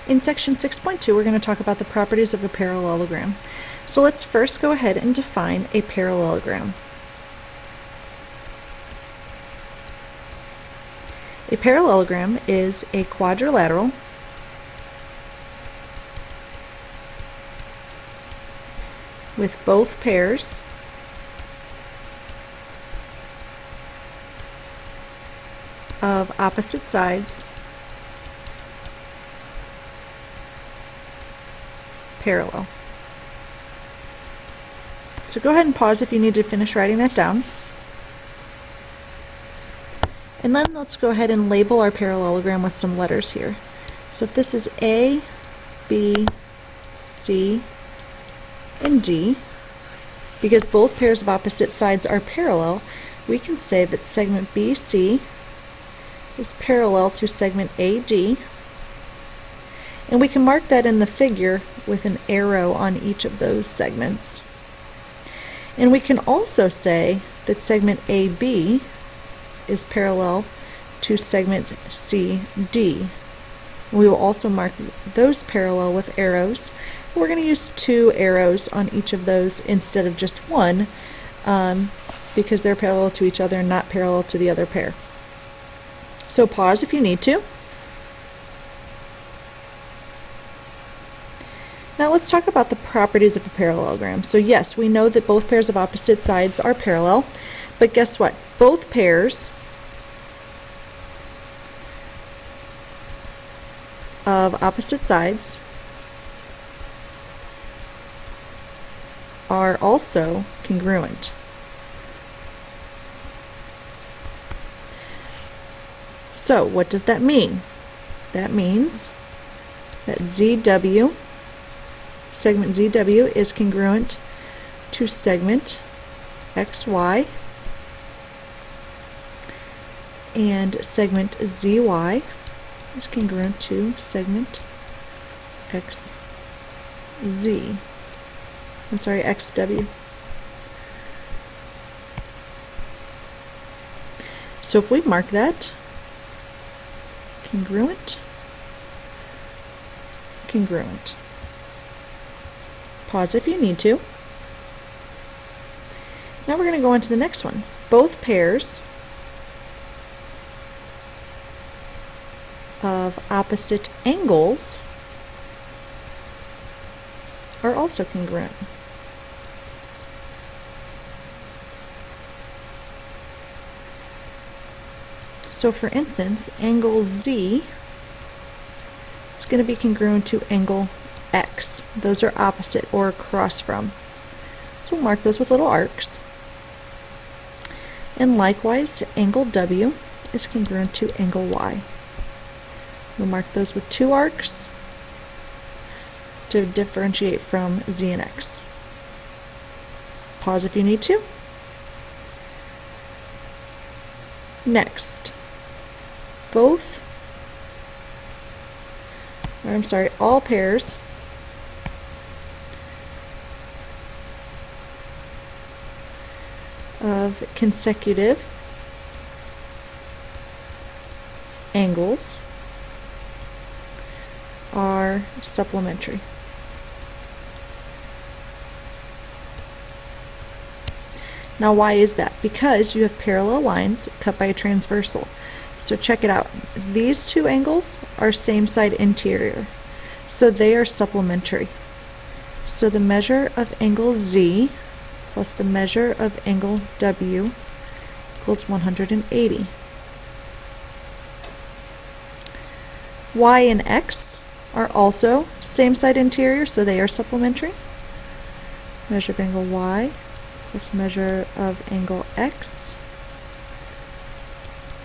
In section 6.2, we're going to talk about the properties of a parallelogram. So let's first go ahead and define a parallelogram. A parallelogram is a quadrilateral with both pairs of opposite sides parallel. So go ahead and pause if you need to finish writing that down. And then let's go ahead and label our parallelogram with some letters here. So if this is A, B, C, and D, because both pairs of opposite sides are parallel, we can say that segment BC is parallel to segment AD, and we can mark that in the figure with an arrow on each of those segments. And we can also say that segment AB is parallel to segment CD. We will also mark those parallel with arrows. We're going to use 2 arrows on each of those instead of just 1 because they're parallel to each other and not parallel to the other pair. So pause if you need to. Now let's talk about the properties of a parallelogram. So yes, we know that both pairs of opposite sides are parallel, but guess what? Both pairs of opposite sides are also congruent. So what does that mean? That means that segment ZW is congruent to segment XY, and segment ZY is congruent to segment XW. So if we mark that, congruent, congruent. Pause if you need to. Now we're going to go on to the next one. Both pairs of opposite angles are also congruent. So for instance, angle Z is going to be congruent to angle X. Those are opposite or across from. So we'll mark those with little arcs. And likewise, angle W is congruent to angle Y. We'll mark those with 2 arcs to differentiate from Z and X. Pause if you need to. Next, all pairs of consecutive angles are supplementary. Now why is that? Because you have parallel lines cut by a transversal. So check it out. These 2 angles are same side interior. So they are supplementary. So the measure of angle Z plus the measure of angle W equals 180. Y and X are also same side interior, so they are supplementary. Measure of angle Y plus measure of angle X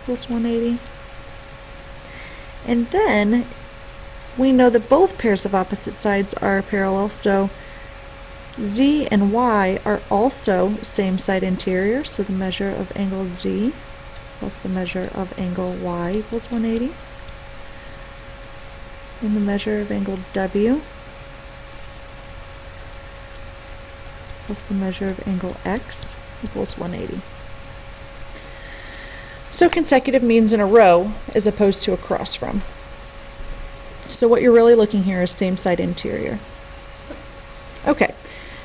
equals 180. And then we know that both pairs of opposite sides are parallel, so Z and Y are also same side interior, so the measure of angle Z plus the measure of angle Y equals 180. And the measure of angle W plus the measure of angle X equals 180. So consecutive means in a row as opposed to across from. So what you're really looking here is same side interior. Okay,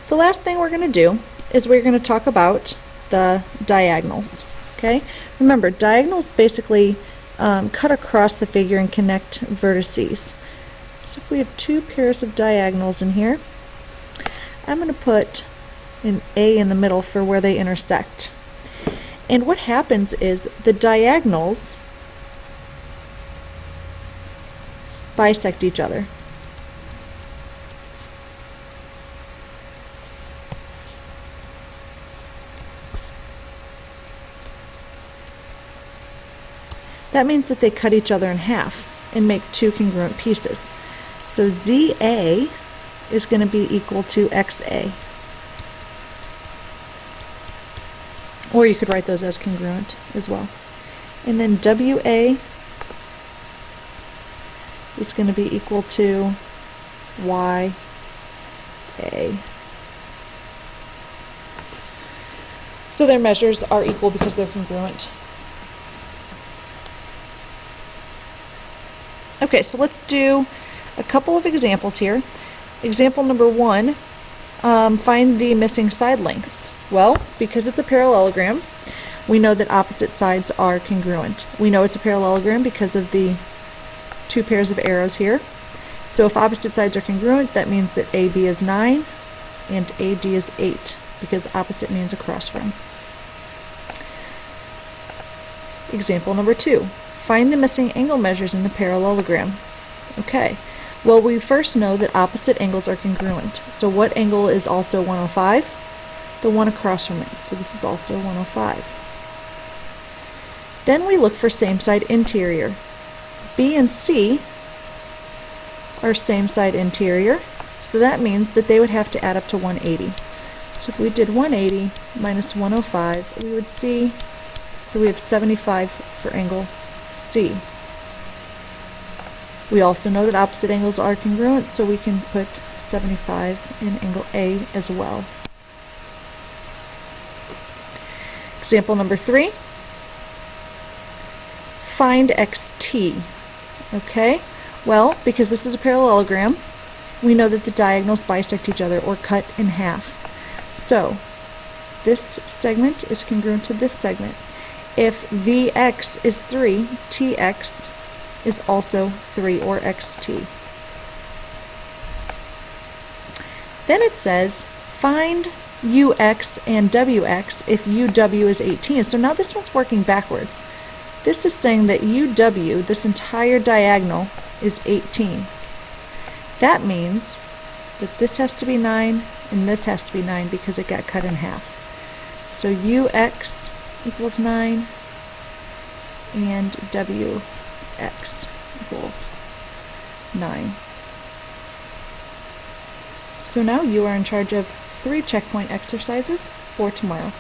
the last thing we're going to do is we're going to talk about the diagonals. Okay, remember diagonals basically cut across the figure and connect vertices. So if we have two pairs of diagonals in here, I'm going to put an A in the middle for where they intersect. And what happens is the diagonals bisect each other. That means that they cut each other in half and make two congruent pieces. So ZA is going to be equal to XA. Or you could write those as congruent as well. And then WA is going to be equal to YA. So their measures are equal because they're congruent. Okay, so let's do a couple of examples here. Example number 1, find the missing side lengths. Well, because it's a parallelogram, we know that opposite sides are congruent. We know it's a parallelogram because of the two pairs of arrows here. So if opposite sides are congruent, that means that AB is 9 and AD is 8, because opposite means across from. Example number 2. Find the missing angle measures in the parallelogram. Okay, well we first know that opposite angles are congruent. So what angle is also 105? The one across from it. So this is also 105. Then we look for same side interior. B and C are same side interior, so that means that they would have to add up to 180. So if we did 180 minus 105, we would see that we have 75 for angle C. We also know that opposite angles are congruent, so we can put 75 in angle A as well. Example number 3. Find XT. Okay, well, because this is a parallelogram, we know that the diagonals bisect each other or cut in half. So this segment is congruent to this segment. If VX is 3, TX is also 3, or XT. Then it says, find UX and WX if UW is 18. So now this one's working backwards. This is saying that UW, this entire diagonal, is 18. That means that this has to be 9 and this has to be 9 because it got cut in half. So UX equals 9 and WX equals 9. So now you are in charge of 3 checkpoint exercises for tomorrow.